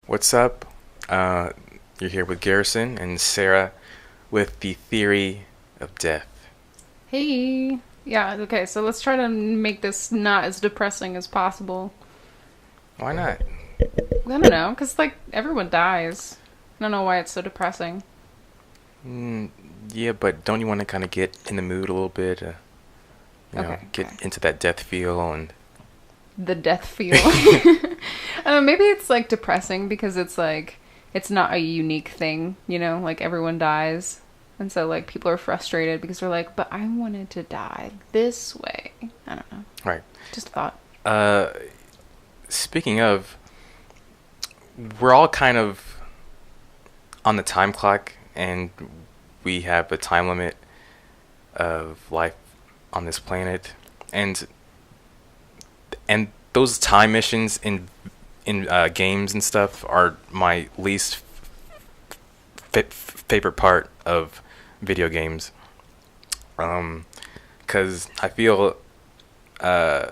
What's up? You're here with Garrison and Sarah with the theory of death. Hey. Yeah, okay, so let's try to make this not as depressing as possible. Why not? I don't know, because, like, everyone dies. I don't know why it's so depressing. Mm, yeah, but don't you want to kind of get in the mood a little bit? Okay, Get okay. into that death feel and. The death feel. I don't know, maybe it's, like, depressing because it's, like, it's not a unique thing, Like, everyone dies. And so, like, people are frustrated because they're like, but I wanted to die this way. I don't know. Right. Just a thought. Uh, Speaking of, we're all kind of on the time clock, and we have a time limit of life on this planet, and those time missions in games and stuff are my least favorite part of video games. Because I feel uh,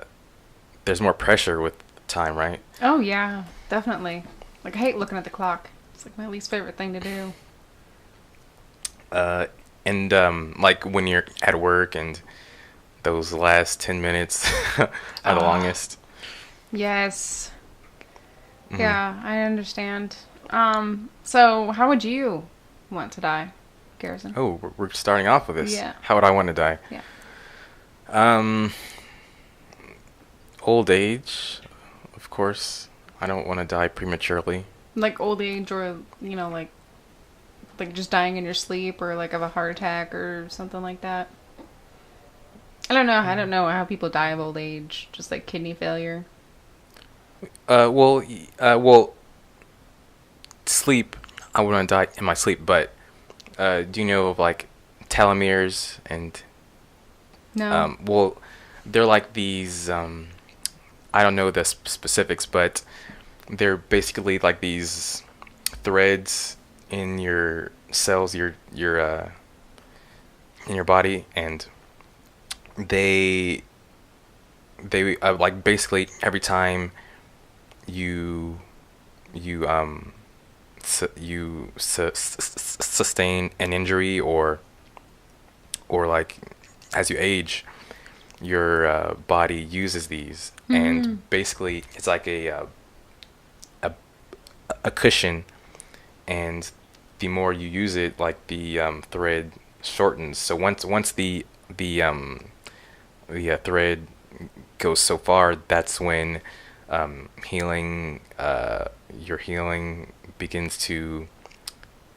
there's more pressure with time, right? Oh, yeah, definitely. Like, I hate looking at the clock. It's, like, my least favorite thing to do. Uh, and like when you're at work and those last 10 minutes are the Ah, longest. yes. Hmm. Yeah, I understand. So how would you want to die, Garrison? Oh, we're starting off with this. Yeah, How would I want to die? yeah. Um, Old age, of course. I don't want to die prematurely. Like old age or, like just dying in your sleep or like of a heart attack or something like that. I don't know. I don't know how people die of old age. Just like kidney failure. Well, sleep. I wouldn't die in my sleep, but do you know of like telomeres and No. well, they're like these. I don't know the specifics, but they're basically like these threads in your cells, your in your body, and they they like basically every time you you sustain an injury or like as you age your body uses these, and Hmm. basically it's like a a cushion, and the more you use it, like the thread shortens. So once the thread goes so far, that's when healing your healing begins to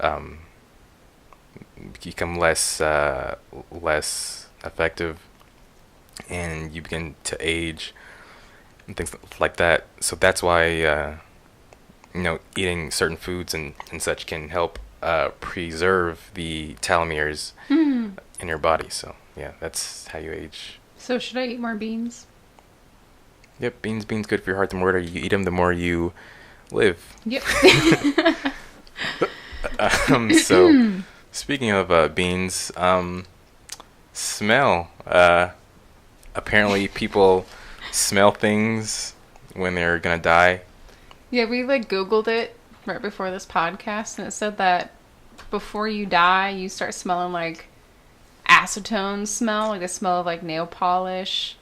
um, become less effective, and you begin to age and things like that. So that's why eating certain foods and such can help preserve the telomeres Hmm. in your body. So yeah, that's how you age. So should I eat more beans? Yep, beans good for your heart. The more you eat them, the more you live. Yep. So speaking of beans, smell. Apparently people smell things when they're gonna die. Yeah, we like Googled it right before this podcast, and it said that before you die, you start smelling like acetone smell, like the smell of like nail polish.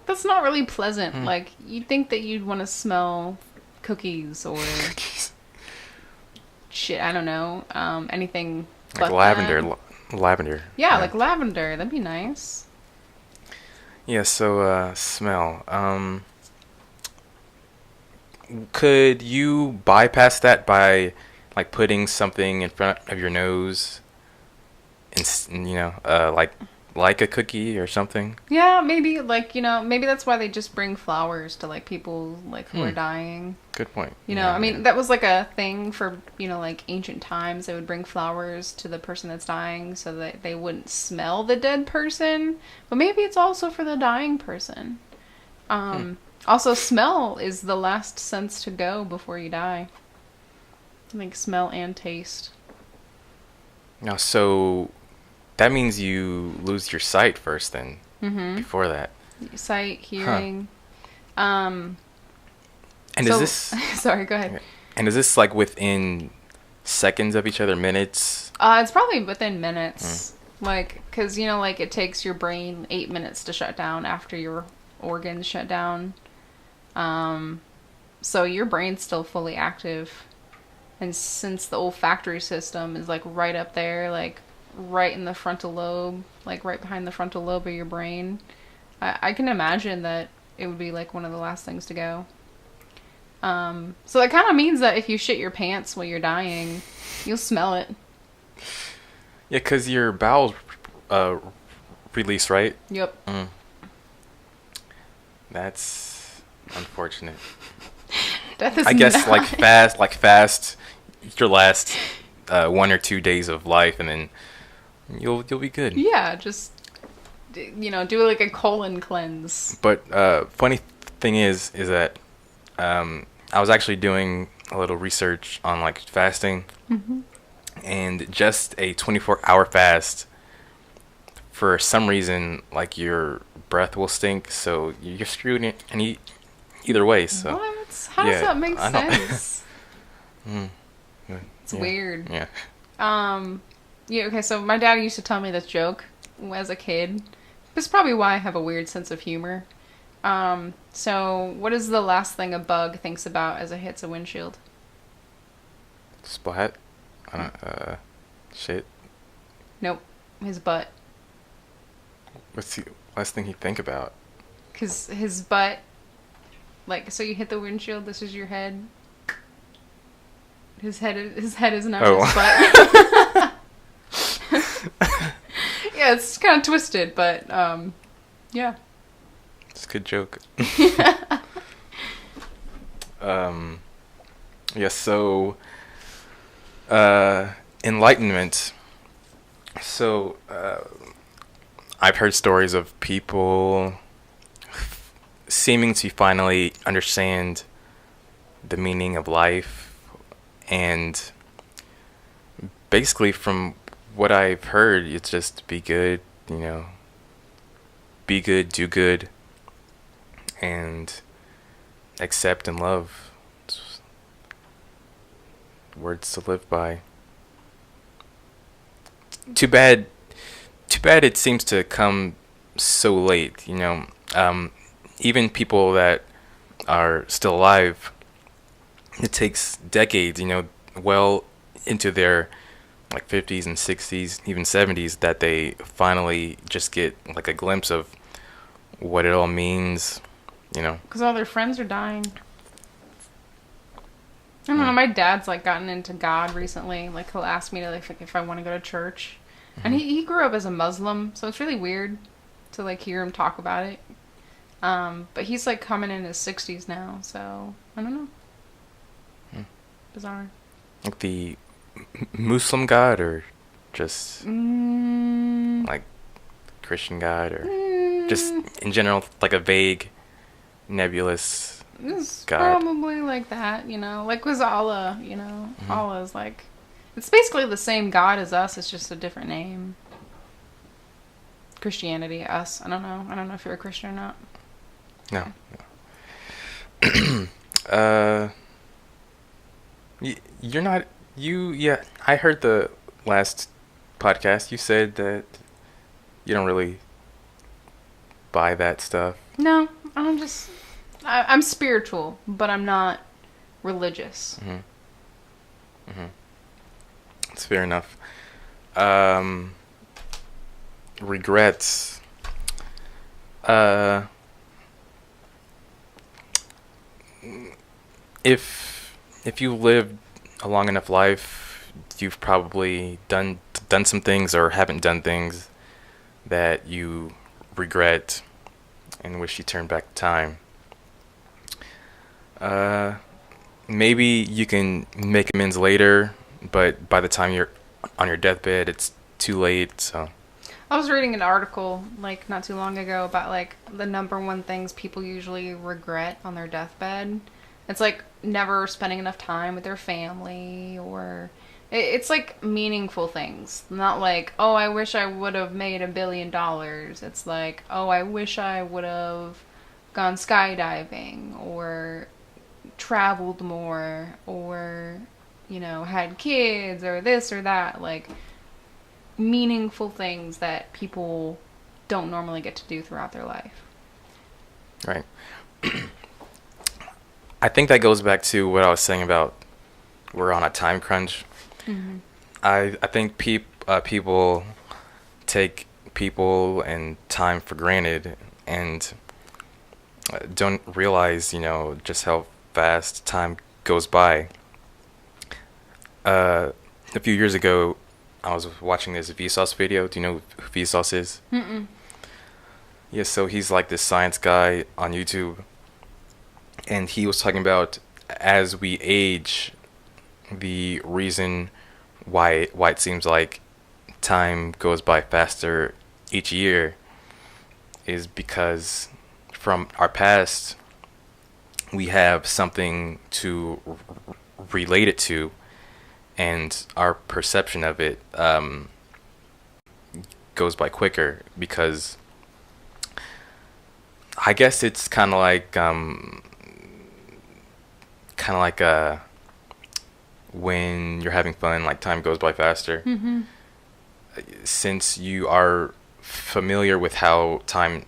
That's not really pleasant. Hmm. Like, you'd think that you'd want to smell cookies or shit, I don't know, anything Like but that. lavender. Yeah, Yeah. like lavender. That'd be nice. Yeah. So smell. Could you bypass that by like putting something in front of your nose and like a cookie or something? Yeah, maybe like maybe that's why they just bring flowers to like people like who are Hmm. dying. Good point. I Yeah. Yeah. mean, that was like a thing for, like ancient times. They would bring flowers to the person that's dying so that they wouldn't smell the dead person. But maybe it's also for the dying person. Hmm. Also, smell is the last sense to go before you die. I think smell and taste. Now, so that means you lose your sight first, then Mm before that, hmm. Sight, huh? hearing. Um, And is so, this sorry, go ahead. And is this like within seconds of each other, minutes? It's probably within minutes. Like, because, you know, like, it takes your brain 8 minutes to shut down after your organs shut down. So your brain's still fully active. And since the olfactory system is, like, right up there, like, right in the frontal lobe, like, right behind the frontal lobe of your brain, I can imagine that it would be, like, one of the last things to go. So that kind of means that if you shit your pants while you're dying, you'll smell it. Yeah, because your bowels release, right? Yep. That's unfortunate. Death is I guess not... fast, your last 1 or 2 days of life, and then you'll be good. Yeah, just, you know, do like a colon cleanse. But funny thing is that I was actually doing a little research on like fasting, and just a 24-hour fast, for some reason, like your breath will stink, so you're screwed either way. So What? How does that make I know. sense? It's Yeah. weird. Yeah. Yeah, okay, so my dad used to tell me this joke as a kid. This is probably why I have a weird sense of humor. So what is the last thing a bug thinks about as it hits a windshield? Splat. Shit. Nope. His butt. What's the last thing he'd think about? Because his butt, like, so you hit the windshield, this is your head. His head is not his butt. Yeah, it's kind of twisted, but, yeah. It's a good joke. Yeah, so, enlightenment. So, I've heard stories of people seeming to finally understand the meaning of life, and basically from what I've heard, it's just be good, you know, be good, do good, and accept and love. It's words to live by. Too bad it seems to come so late, you know. Even people that are still alive, it takes decades, you know, well into their like 50s and 60s, even 70s, that they finally just get like a glimpse of what it all means, you know. Because all their friends are dying. I don't know, my dad's like gotten into God recently. Like he'll ask me to like if I want to go to church. And he grew up as a Muslim, so it's really weird to like hear him talk about it. But he's like coming in his 60s now, so I don't know. Bizarre. Like the Muslim God, or just like Christian God, or just in general like a vague, nebulous It's God. probably like that, you know, like with Allah, you know. Allah's like, it's basically the same God as us, it's just a different name. Christianity, us, I don't know if you're a Christian or not. No. You're not. Yeah. I heard the last podcast. You said that you don't really buy that stuff. No, I'm spiritual, but I'm not religious. It's fair enough. Regrets. If you lived a long enough life, you've probably done some things or haven't done things that you regret and wish you turned back time. Maybe you can make amends later, but by the time you're on your deathbed, it's too late. So I was reading an article like not too long ago about like the number one things people usually regret on their deathbed. It's like never spending enough time with their family, or it's like meaningful things. Not like, oh, I wish I would have made $1 billion. It's like, oh, I wish I would have gone skydiving, or traveled more or, you know, had kids or this or that, like meaningful things that people don't normally get to do throughout their life. Right. I think that goes back to what I was saying about we're on a time crunch. Mm-hmm. I think people take people and time for granted and don't realize, you know, just how fast time goes by. A few years ago, I was watching this Vsauce video. Do you know who Vsauce is? Mm-mm. Yeah, so he's like this science guy on YouTube, and he was talking about as we age, the reason why it seems like time goes by faster each year is because from our past we have something to relate it to, and our perception of it goes by quicker because I guess it's kind of like when you're having fun, like time goes by faster. Mm-hmm. Since you are familiar with how time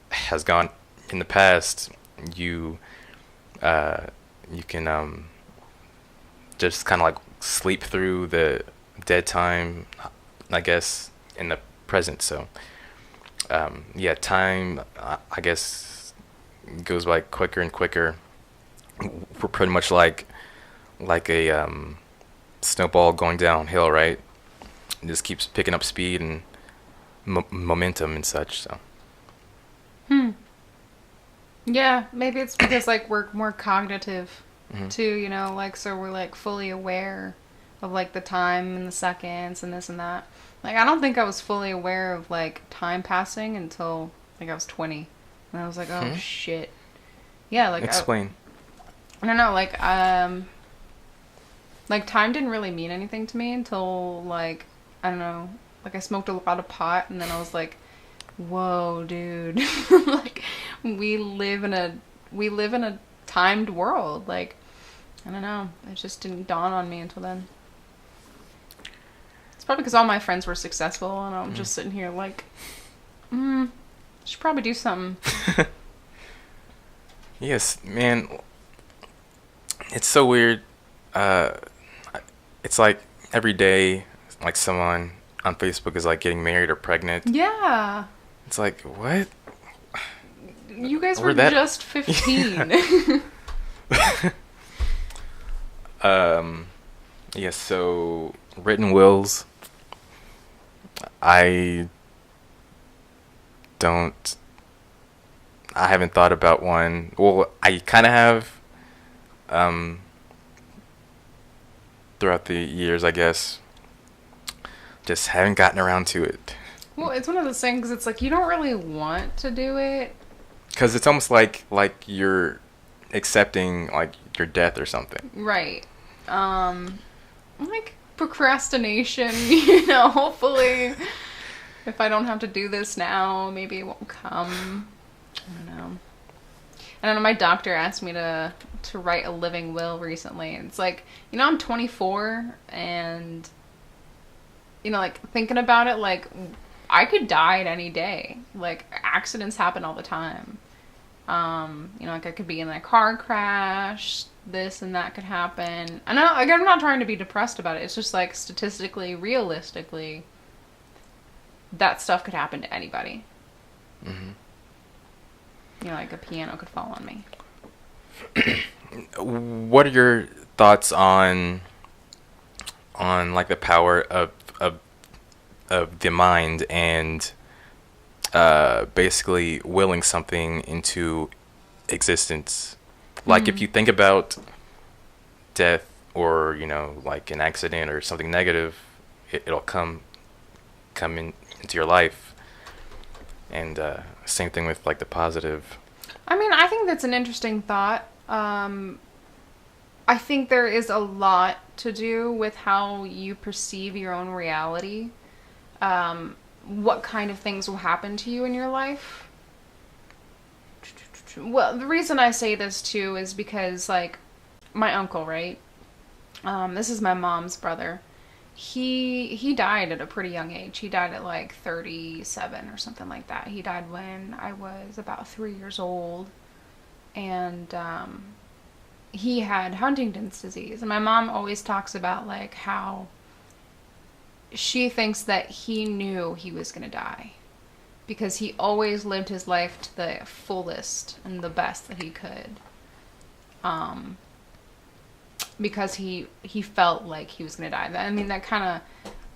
has gone in the past, you you can just kind of like sleep through the dead time, I guess, in the present. So yeah, time I guess goes by quicker and quicker. We're pretty much like a snowball going downhill, right? It just keeps picking up speed and momentum and such. So Yeah, maybe it's because like we're more cognitive Mhm. too, you know, like so we're like fully aware of like the time and the seconds and this and that. Like I don't think I was fully aware of like time passing until like I was 20. And I was like, "Oh shit." Yeah, Explain. I don't know, like time didn't really mean anything to me until like I don't know, like I smoked a lot of pot and then I was like, "Whoa, dude." Like we live in a timed world. Like I don't know. It just didn't dawn on me until then. It's probably because all my friends were successful and I'm just sitting here like, should probably do something. Yes, man. It's so weird. Uh, it's like every day, like someone on Facebook is like getting married or pregnant. Yeah. It's like, what? You guys We're were that- just 15. Yeah, so written wills. I don't. I haven't thought about one. Well, I kind of have. Throughout the years, I guess. Just haven't gotten around to it. Well, it's one of those things. It's like you don't really want to do it. Because it's almost like you're accepting like your death or something. Right. Like procrastination, you know, hopefully if I don't have to do this now, maybe it won't come. I don't know, my doctor asked me to write a living will recently. It's like, you know, I'm 24 and you know, like thinking about it, like I could die at any day. Like accidents happen all the time. You know, like I could be in a car crash, this and that could happen. I know, like I'm not trying to be depressed about it. It's just like statistically, realistically, that stuff could happen to anybody. Mm-hmm. You know, like a piano could fall on me. What are your thoughts on like the power of the mind and basically willing something into existence? Like if you think about death or, you know, like an accident or something negative, it'll come into your life. And same thing with like the positive. I mean, I think that's an interesting thought. I think there is a lot to do with how you perceive your own reality. What kind of things will happen to you in your life. Well, the reason I say this too is because, like, my uncle, right? This is my mom's brother. He died at a pretty young age. He died at like 37 or something like that. He died when I was about 3 years old, and he had Huntington's disease. And my mom always talks about like how she thinks that he knew he was gonna die because he always lived his life to the fullest and the best that he could. Because he felt like he was gonna die. I mean, that kind of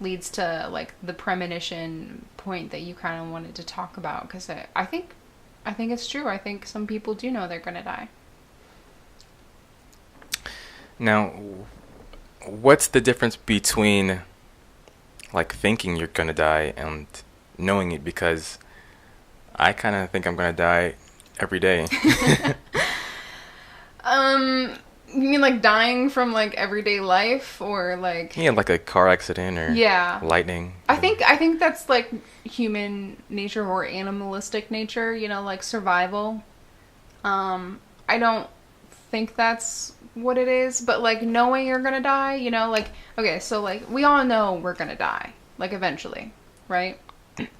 leads to like the premonition point that you kind of wanted to talk about. Because I think it's true. I think some people do know they're gonna die. Now, what's the difference between like thinking you're gonna die and knowing it? Because I kind of think I'm gonna die every day. You mean like dying from like everyday life, or like Yeah, like a car accident or lightning. I think that's like human nature or animalistic nature, you know, like survival. I don't think that's what it is, but like knowing you're gonna die, you know, like, okay, so like we all know we're gonna die, like eventually, right?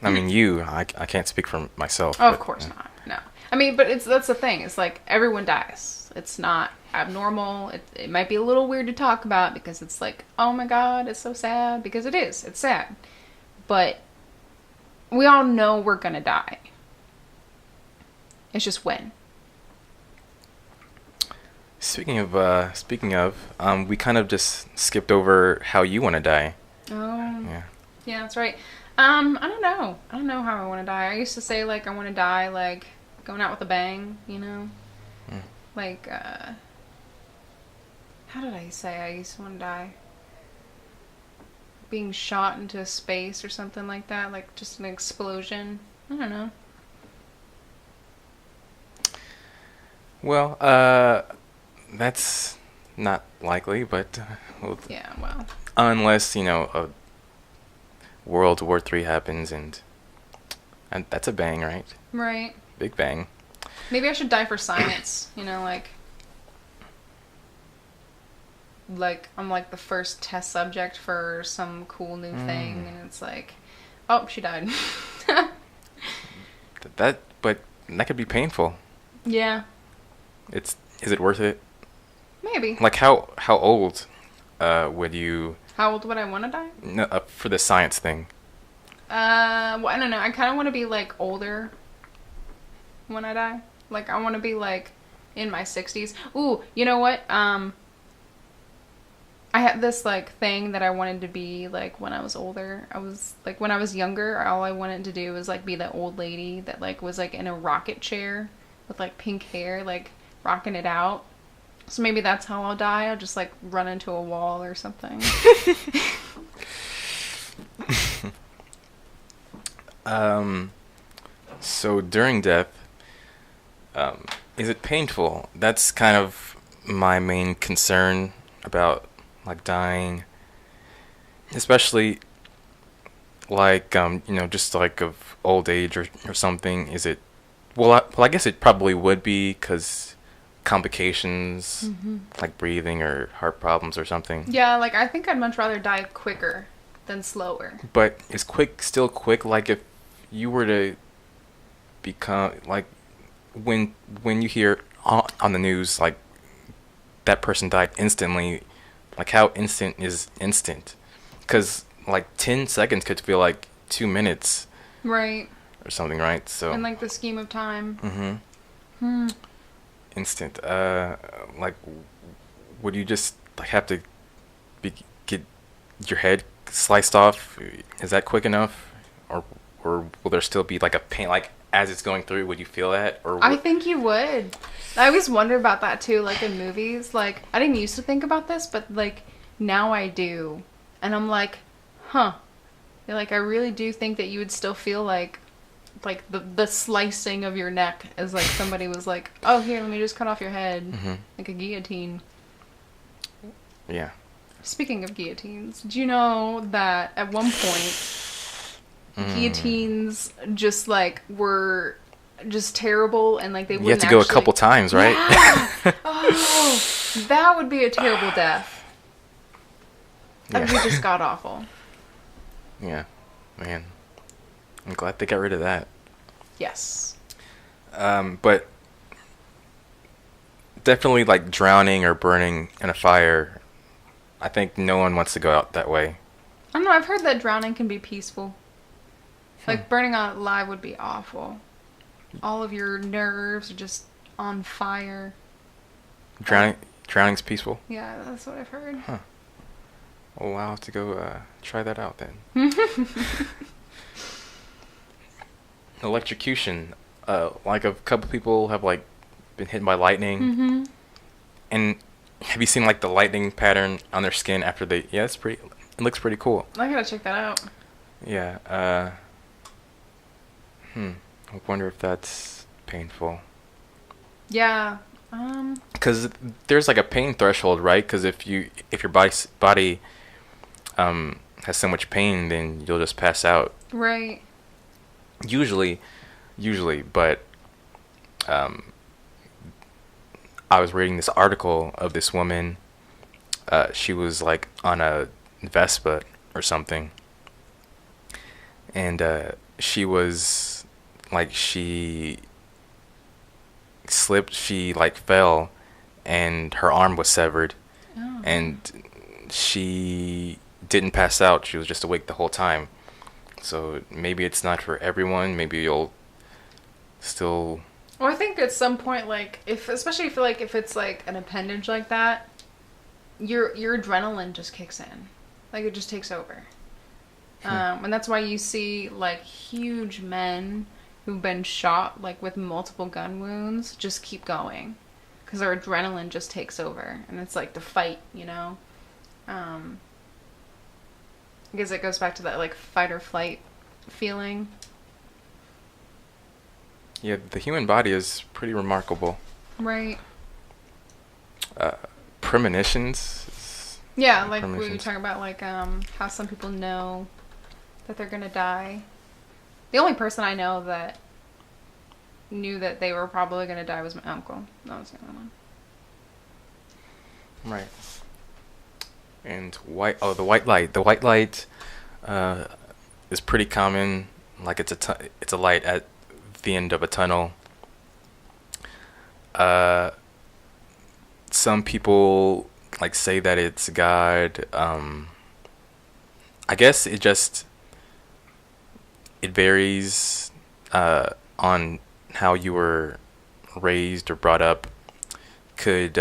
I mean, I can't speak for myself. Oh, of course not. No. I mean, but that's the thing. It's like everyone dies. It's not abnormal. It might be a little weird to talk about because it's like, oh my God, it's so sad. Because it is. It's sad. But we all know we're gonna die. It's just when. Speaking of, we kind of just skipped over how you want to die. Oh. Yeah. Yeah, that's right. I don't know. I don't know how I want to die. I used to say like I want to die like going out with a bang, you know? Like, how did I say I used to want to die? Being shot into space or something like that, like just an explosion. I don't know. Well, that's not likely, but Yeah, well. unless a World War III happens and that's a bang, right? Right. Big bang. Maybe I should die for science, like I'm like the first test subject for some cool new thing, and it's like, oh, she died. But that could be painful. Yeah. Is it worth it? Maybe. Like how old would you? How old would I want to die? No, for the science thing. Well, I don't know. I kind of want to be like older when I die. Like I want to be like in my 60s. Ooh, you know what? I had this like thing that I wanted to be like when I was older. I was like when I was younger, all I wanted to do was like be the old lady that like was like in a rocket chair with like pink hair, like rocking it out. So maybe that's how I'll die. I'll just like run into a wall or something. So during death, is it painful? That's kind of my main concern about like dying, especially like just like of old age or something. Is it? Well, I guess it probably would be because complications like breathing or heart problems or something. Yeah, like I think I'd much rather die quicker than slower. But is quick still quick? Like if you were to become like when you hear on the news like that person died instantly, like how instant is instant? Because like 10 seconds could feel like 2 minutes, right? Or something, right? So in like the scheme of time. Instant. Like would you just like have to get your head sliced off? Is that quick enough, or will there still be like a pain, like as it's going through? Would you feel that? Or I think you would. I always wonder about that too, like in movies. Like I didn't used to think about this, but like now I do, and I'm like, huh. Like I really do think that you would still feel like the slicing of your neck as like somebody was like, oh, here, let me just cut off your head, like a guillotine. Yeah. Speaking of guillotines, do you know that at one point guillotines just like were just terrible, and like they wouldn't You have to go a actually- couple times, right? Yeah. Oh, that would be a terrible death. That would be Yeah. just god awful. Yeah, man. I'm glad they got rid of that. Yes. But definitely like drowning or burning in a fire. I think no one wants to go out that way. I don't know. I've heard that drowning can be peaceful. Hmm. Like burning alive would be awful. All of your nerves are just on fire. Drowning's peaceful. Yeah, that's what I've heard. Huh. Oh, I'll have to go try that out then. Electrocution. Like a couple people have like been hit by lightning. Mm-hmm. And have you seen like the lightning pattern on their skin after they? Yeah, it's pretty. It looks pretty cool. I gotta check that out. Yeah. I wonder if that's painful. Yeah. Because there's like a pain threshold, right? Because if your body has so much pain, then you'll just pass out. Right. Usually, but I was reading this article of this woman. She was like on a Vespa or something, and she was like she slipped, she like fell, and her arm was severed, Oh. and she didn't pass out. She was just awake the whole time. So maybe it's not for everyone. Maybe you'll still. Well, I think at some point, like, especially if it's like an appendage like that, your adrenaline just kicks in, like it just takes over, and that's why you see like huge men who've been shot like with multiple gun wounds just keep going, because their adrenaline just takes over, and it's like the fight, you know. I guess it goes back to that like fight or flight feeling. Yeah, the human body is pretty remarkable. Right. Premonitions. Yeah, like we were Premonitions. talking about, like how some people know that they're gonna die. The only person I know that knew that they were probably gonna die was my uncle. That was the only one. Right. And the white light. The white light is pretty common. Like it's a light at the end of a tunnel. Some people like say that it's God. I guess it varies on how you were raised or brought up. Could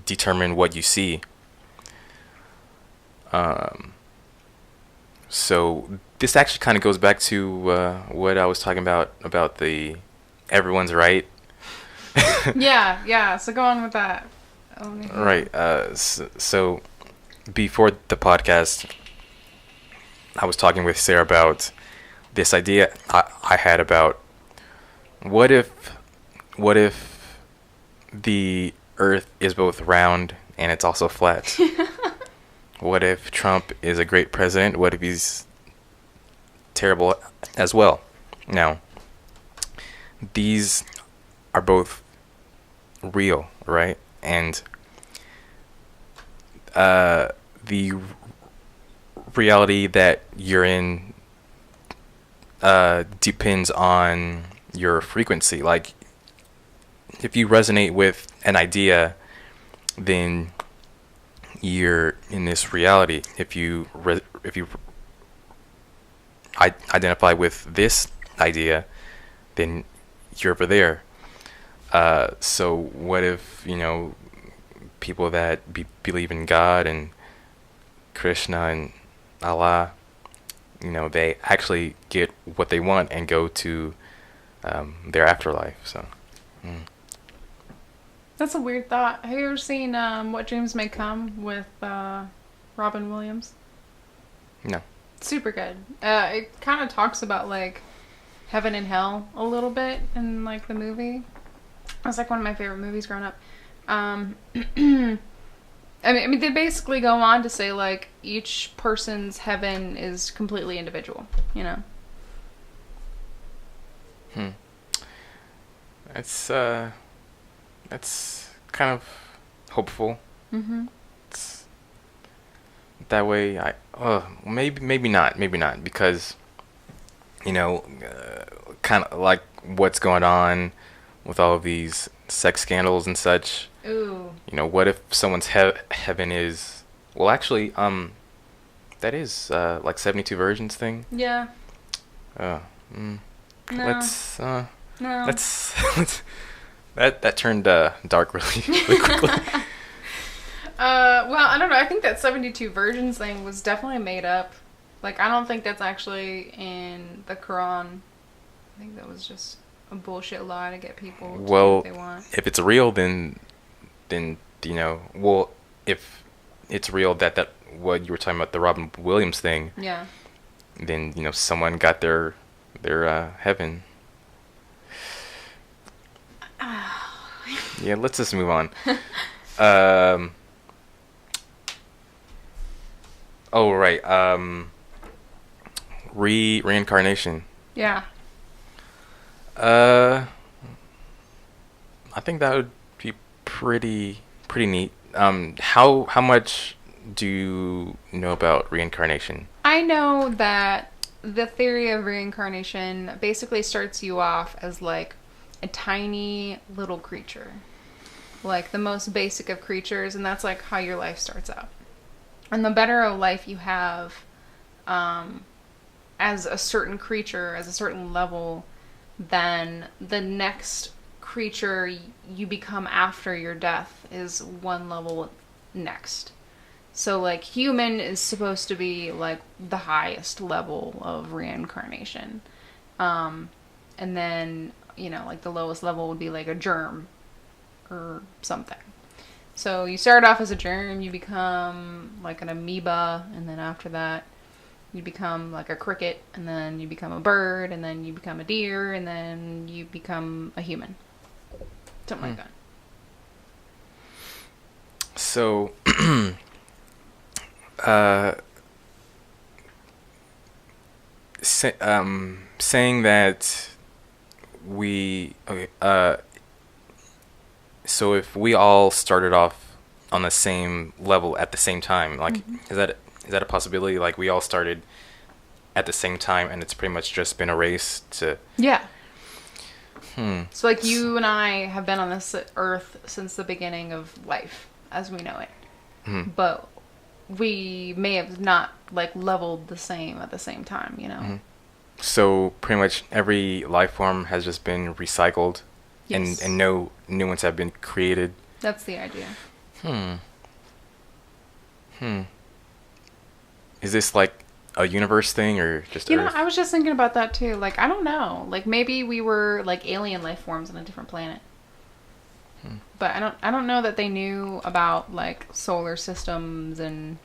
determine what you see. So this actually kind of goes back to what I was talking about the everyone's right. Yeah. So go on with that. Right. So before the podcast, I was talking with Sarah about this idea I had about what if the Earth is both round and it's also flat? What if Trump is a great president? What if he's terrible as well? Now, these are both real, right? And the reality that you're in depends on your frequency. Like, if you resonate with an idea, then you're in this reality. If you identify with this idea, then you're over there. So what if, people that believe in God and Krishna and Allah, they actually get what they want and go to their afterlife. So. That's a weird thought. Have you ever seen What Dreams May Come with Robin Williams? No. Super good. It kind of talks about like heaven and hell a little bit in like the movie. It's like one of my favorite movies growing up. I mean, they basically go on to say like each person's heaven is completely individual, Hmm. That's that's kind of hopeful. Mm-hmm. It's, that way, maybe not because kind of like what's going on with all of these sex scandals and such. Ooh. What if someone's heaven is well, actually, that is like 72 virgins thing. Yeah. Uh, mm, No. No. let's that turned dark really really quickly. Well, I don't know. I think that 72 virgins thing was definitely made up. Like, I don't think that's actually in the Quran. I think that was just a bullshit lie to get people to do Well, what they want. if it's real, then well, if it's real that what you were talking about, the Robin Williams thing, Yeah. then someone got their heaven. Yeah, let's just move on. Oh right, reincarnation. Yeah. I think that would be pretty neat. How much do you know about reincarnation? I know that the theory of reincarnation basically starts you off as like a tiny little creature. Like the most basic of creatures, and that's like how your life starts out. And the better a life you have, as a certain creature, as a certain level, then the next creature you become after your death is one level next. So, like, human is supposed to be, like, the highest level of reincarnation. And then, like, the lowest level would be, like, a germ or something. So, you start off as a germ, you become, like, an amoeba, and then after that, you become, like, a cricket, and then you become a bird, and then you become a deer, and then you become a human. Something like that. So, saying that so if we all started off on the same level at the same time, like, is that a possibility? Like, we all started at the same time, and it's pretty much just been a race to. Yeah. So, like, you and I have been on this earth since the beginning of life, as we know it. But we may have not, like, leveled the same at the same time, So pretty much every life form has just been recycled, Yes. and no new ones have been created. That's the idea. Is this like a universe thing or just You know, Earth? I was just thinking about that too. Like, I don't know. Like, maybe we were like alien life forms on a different planet. But I don't know that they knew about like solar systems and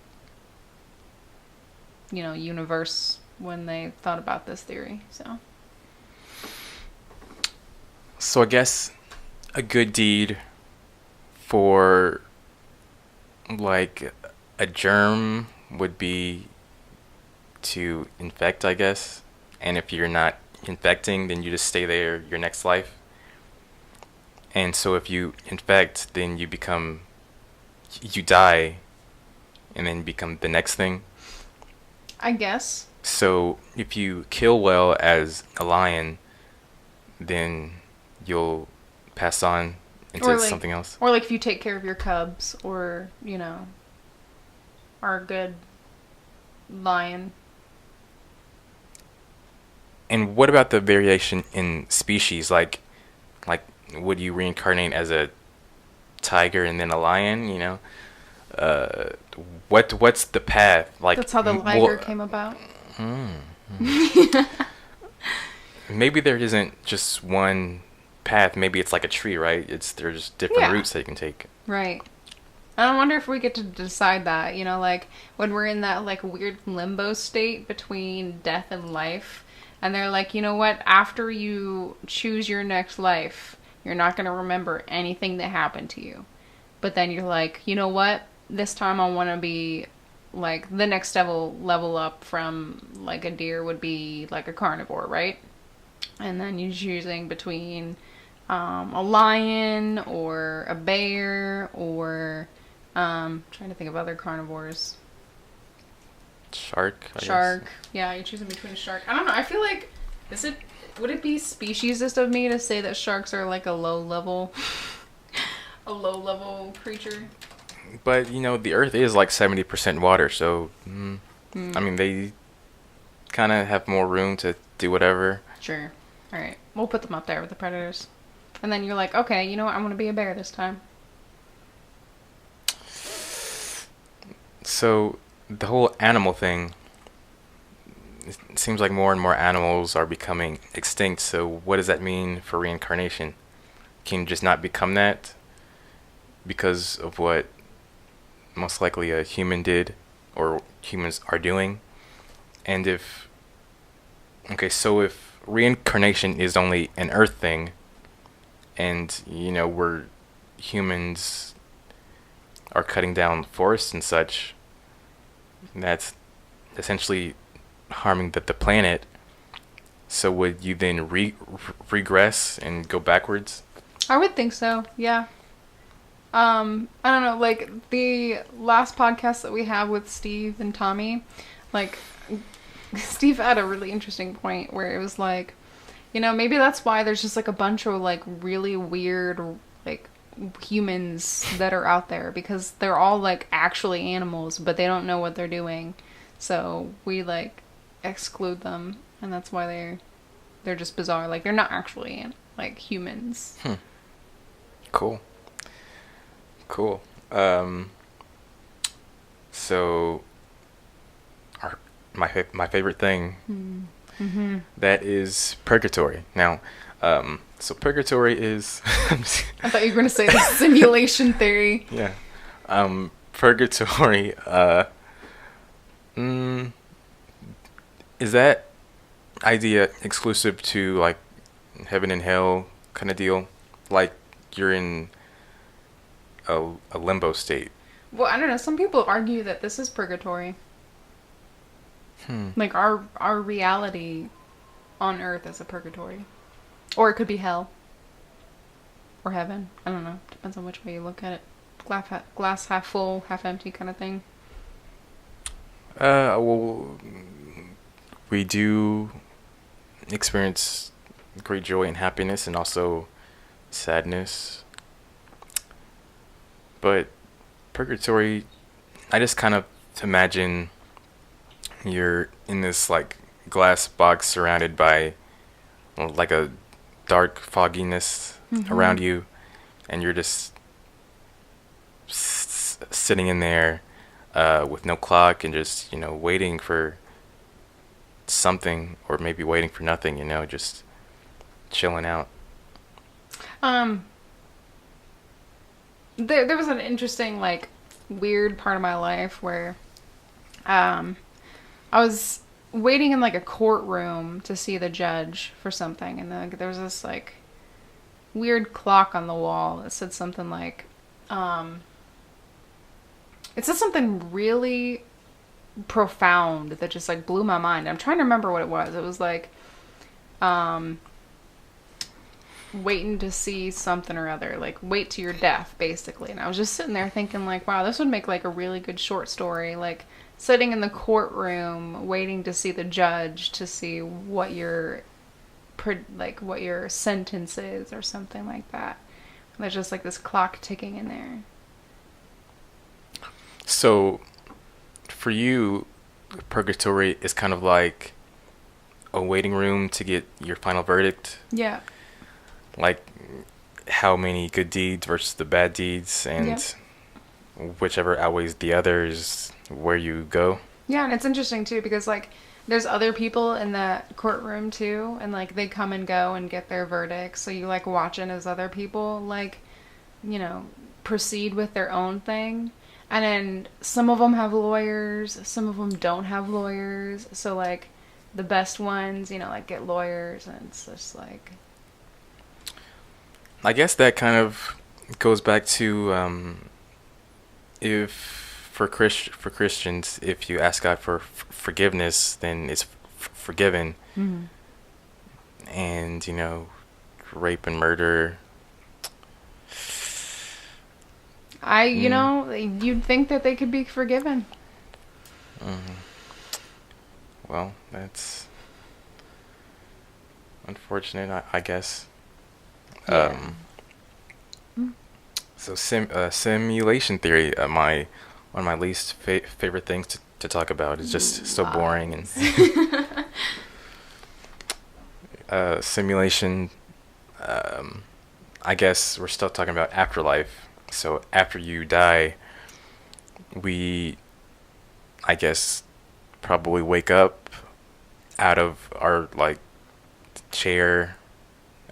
universe when they thought about this theory. So I guess a good deed for like a germ would be to infect, I guess. And if you're not infecting, then you just stay there your next life. And so if you infect, then you die, and then become the next thing. I guess. So if you kill well as a lion, then you'll pass on into something else. Or like if you take care of your cubs, or are a good lion. And what about the variation in species? Like, would you reincarnate as a tiger and then a lion? What's the path? Like, That's how the liger came about. Maybe there isn't just one path. Maybe it's like a tree, right? There's different routes that you can take. Right. I wonder if we get to decide that. Like when we're in that like weird limbo state between death and life, and they're like, you know what? After you choose your next life, you're not going to remember anything that happened to you. But then you're like, you know what? This time I want to be like the next level up from like a deer would be like a carnivore, right? and then you're choosing between a lion or a bear or trying to think of other carnivores. Shark. I Shark. guess. Yeah, you're choosing between a shark. I don't know. I feel like would it be speciesist of me to say that sharks are like a low level creature? But the Earth is like 70% water, so I mean they kind of have more room to do whatever. Sure. All right. We'll put them up there with the predators. And then you're like, okay, you know what? I'm going to be a bear this time. So the whole animal thing, it seems like more and more animals are becoming extinct. So what does that mean for reincarnation? Can you just not become that because of what most likely a human did or humans are doing? And if reincarnation is only an Earth thing, and we're humans are cutting down forests and such, that's essentially harming the planet. So would you then regress and go backwards? I would think so. Yeah. I don't know, like the last podcast that we have with Steve and Tommy, like Steve had a really interesting point where it was like, maybe that's why there's just like a bunch of like really weird like humans that are out there, because they're all like actually animals, but they don't know what they're doing. So we like exclude them, and that's why they're just bizarre. Like they're not actually like humans. Cool. So my favorite thing, that is purgatory. Now, so purgatory is I thought you were going to say the simulation theory. Yeah. Purgatory, is that idea exclusive to like heaven and hell kind of deal? Like you're in a limbo state? Well, I don't know. Some people argue that this is purgatory. Like our reality on Earth is a purgatory. Or it could be hell. Or heaven. I don't know. Depends on which way you look at it. Glass half full, half empty kind of thing. Well, we do experience great joy and happiness, and also sadness. But purgatory, I just kind of imagine you're in this like glass box surrounded by like a dark fogginess around you, and you're just sitting in there with no clock and just waiting for something, or maybe waiting for nothing, just chilling out. There was an interesting, like, weird part of my life where I was waiting in, like, a courtroom to see the judge for something, and then there was this, like, weird clock on the wall that said something like, it said something really profound that just, like, blew my mind. I'm trying to remember what it was. It was, like, waiting to see something or other, like wait to your death, basically. And I was just sitting there thinking, like, wow, this would make like a really good short story, like sitting in the courtroom waiting to see the judge to see what your sentence is or something like that. And there's just like this clock ticking in there. So for you, purgatory is kind of like a waiting room to get your final verdict. Yeah. Like how many good deeds versus the bad deeds, and whichever outweighs the others, where you go. Yeah, and it's interesting too because like there's other people in that courtroom too, and like they come and go and get their verdicts. So you like watching as other people like, proceed with their own thing. And then some of them have lawyers, some of them don't have lawyers. So like the best ones, like get lawyers, and it's just like. I guess that kind of goes back to if for Christians, if you ask God for forgiveness, then it's forgiven. and rape and murder. You know, you'd think that they could be forgiven. Well, that's unfortunate, I guess. Yeah. So simulation theory, one of my least favorite things to talk about. Is just so boring. And simulation, I guess we're still talking about afterlife. So after you die, I guess, probably wake up out of our chair,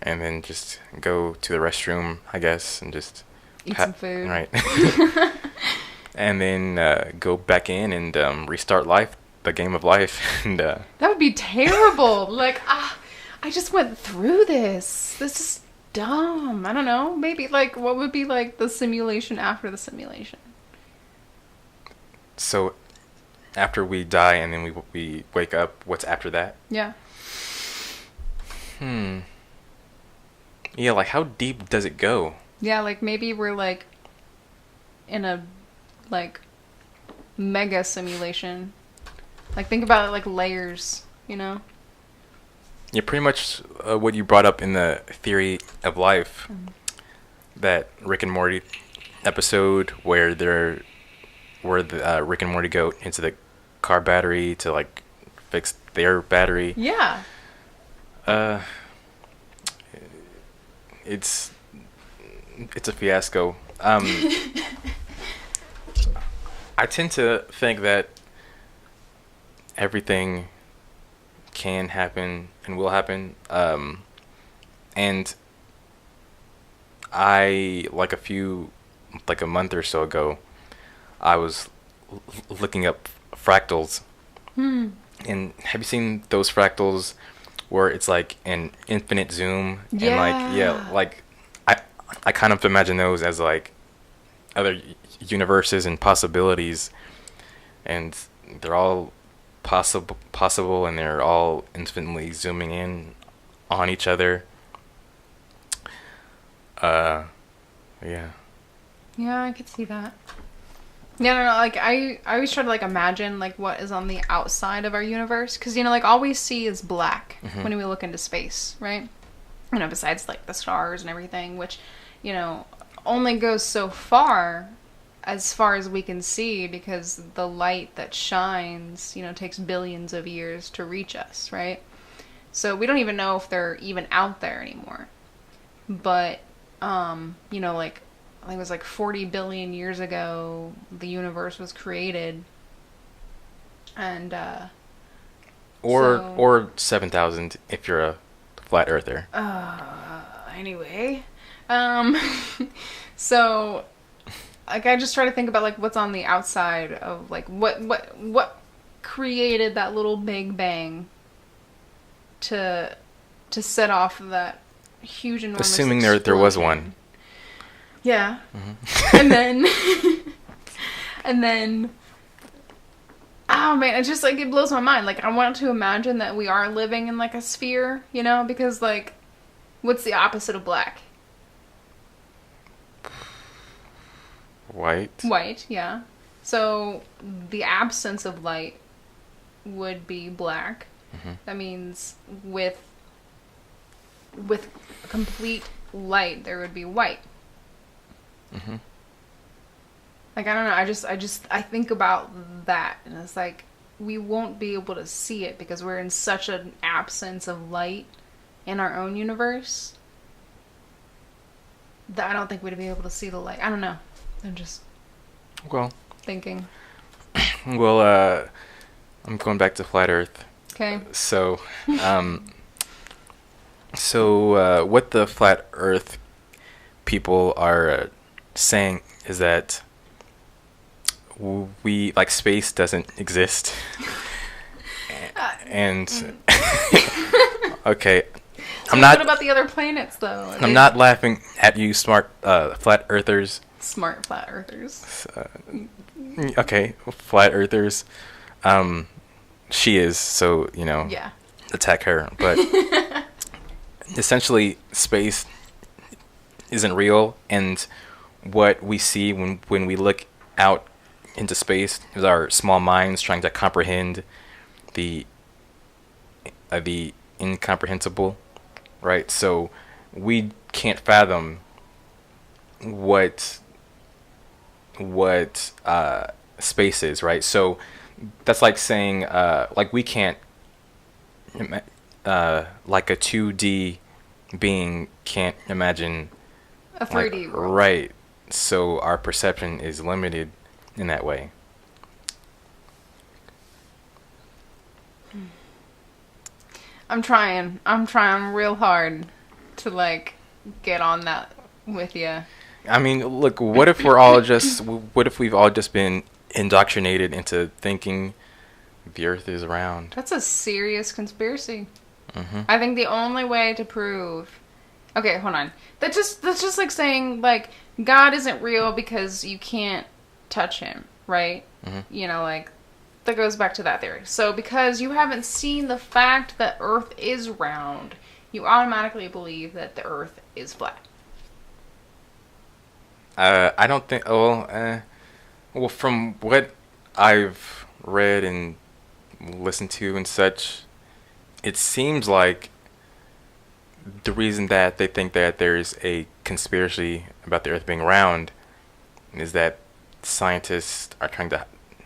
and then just go to the restroom, I guess, and just Eat some food. right. And then go back in and restart the game of life. And That would be terrible. I just went through this. This is dumb. I don't know. Maybe what would be the simulation after the simulation? so after we die and then we wake up, what's after that? Yeah. Yeah, how deep does it go? Yeah, maybe we're in a mega simulation. Think about it layers, you know? Yeah, pretty much what you brought up in the theory of life, that Rick and Morty episode where the Rick and Morty go into the car battery to fix their battery. Yeah. It's a fiasco. I tend to think that everything can happen and will happen. And a month or so ago, I was looking up fractals. And have you seen those fractals where it's an infinite zoom? Yeah. And I kind of imagine those as other universes and possibilities, and they're all possible, and they're all infinitely zooming in on each other. Yeah. Yeah, I could see that. Yeah, no, I always try to imagine what is on the outside of our universe, because all we see is black when we look into space, right? Besides the stars and everything, which only goes so far as we can see, because the light that shines takes billions of years to reach us, right? So we don't even know if they're even out there anymore. But I think it was 40 billion years ago the universe was created, and or 7,000 if you're a flat earther. Anyway, so I just try to think about what's on the outside of what created that little Big Bang to set off that huge, enormous Assuming there was one. Yeah. And then oh man, it's just it blows my mind. I want to imagine that we are living in a sphere, because what's the opposite of black? White, yeah. So the absence of light would be black. That means with complete light there would be white. I don't know, I think about that, and it's we won't be able to see it because we're in such an absence of light in our own universe that I don't think we'd be able to see the light. I don't know. I'm just thinking. Well, I'm going back to flat Earth. Okay. So, what the flat Earth people are saying is that space doesn't exist. And okay, So what about the other planets, though? I'm not laughing at you, smart flat earthers. Smart flat earthers. Okay, flat earthers. She is, so Yeah. attack her. essentially space isn't real, and what we see when we look out into space is our small minds trying to comprehend the the incomprehensible, right? So we can't fathom what space is, right? So that's like saying like we can't like a 2D being can't imagine A 3D like, world. right. So our perception is limited in that way. I'm trying. I'm trying real hard to like get on that with you. I mean, look, what if we're all just what if we've all just been indoctrinated into thinking the earth is round? That's a serious conspiracy. Hmm. I think the only way to prove. Okay, hold on. That's just like saying like God isn't real because you can't touch him, right? Mhm. You know, like that goes back to that theory. So because you haven't seen the fact that Earth is round, you automatically believe that the Earth is flat. I don't think. Well, from what I've read and listened to and such, it seems like the reason that they think that there's a conspiracy about the Earth being round is that scientists are trying to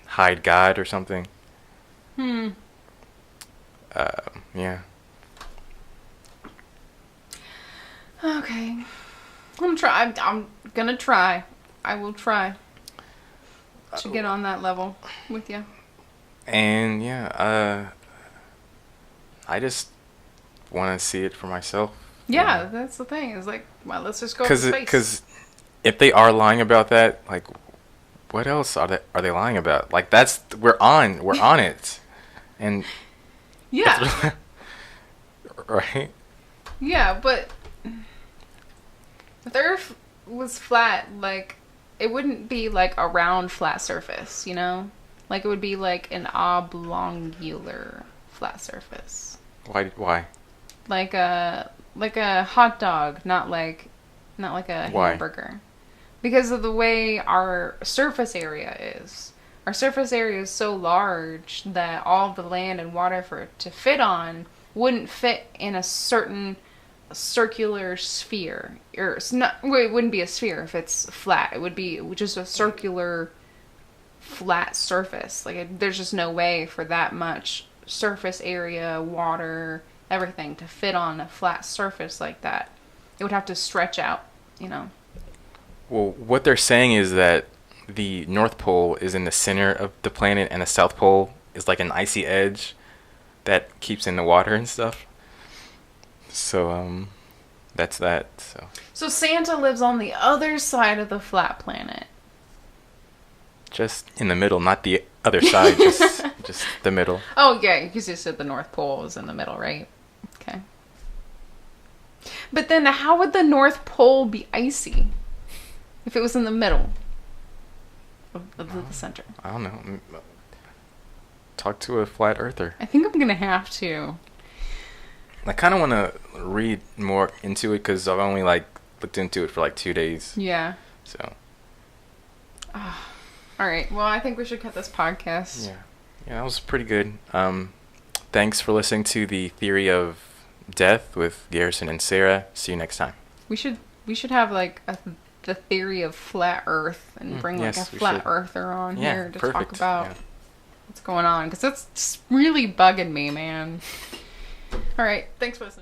hide God or something. Hmm. Yeah. Okay. I'm gonna try. I will try to get on that level with you. And yeah, I just want to see it for myself. Yeah, that's the thing. It's like, well, let's just go to Because space. because if they are lying about that, like, what else are they lying about? Like we're on it, and Yeah. right. Yeah, but if the Earth was flat, like, it wouldn't be like a round flat surface, you know? Like, it would be like an oblongular flat surface. Why? Like a hot dog, not like a Why? hamburger. Because of the way our surface area is. Our surface area is so large that all the land and water for it to fit on wouldn't fit in a certain circular sphere. Or it's not, well, it wouldn't be a sphere if it's flat. It would be just a circular flat surface. Like there's just no way for that much surface area, water, everything to fit on a flat surface like that. It would have to stretch out, you know. Well, what they're saying is that the North Pole is in the center of the planet, and the South Pole is like an icy edge that keeps in the water and stuff. So, that's that. So Santa lives on the other side of the flat planet. Just in the middle, not the other side, just the middle. Oh, yeah, because you said the North Pole is in the middle, right? Okay. But then how would the North Pole be icy if it was in the middle of the center? I don't know. Talk to a flat earther. I think I'm going to have to. I kind of want to read more into it because I've only like looked into it for like 2 days. Yeah. So. All right. Well, I think we should cut this podcast. Yeah. Yeah, that was pretty good. Thanks for listening to the Theory of Death with Garrison and Sarah. See you next time. We should have like the theory of flat Earth and bring like yes, a we flat should. earther on Yeah, here to perfect. talk about Yeah. what's going on because that's just really bugging me, man. All right. Thanks for listening.